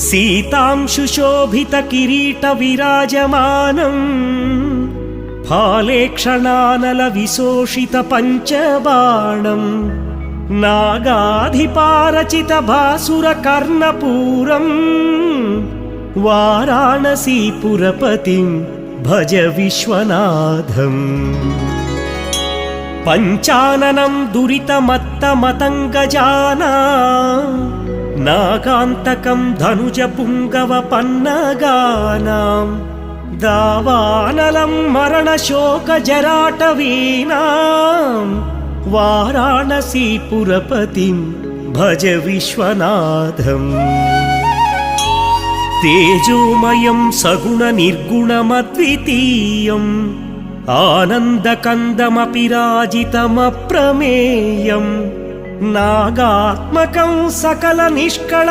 सीतांशुशोभितकिरीटविराजमानम् फालेक्षणानलविशोषितपञ्चबाणम् नागाधिपारचितभासुरकर्णपूरम् वाराणसीपुरपतिं भज विश्वनाथम्। पञ्चाननं दुरितमत्तमतङ्गजाना नागान्तकं धनुजपुङ्गवपन्नगानां दावानलं मरणशोकजराटवीनां वाराणसीपुरपतिं भज विश्वनाथम्। तेजोमयं सगुणनिर्गुणमद्वितीयम् आनन्दकन्दमपि राजितमप्रमेयम् नागात्मकं सकलनिष्कळ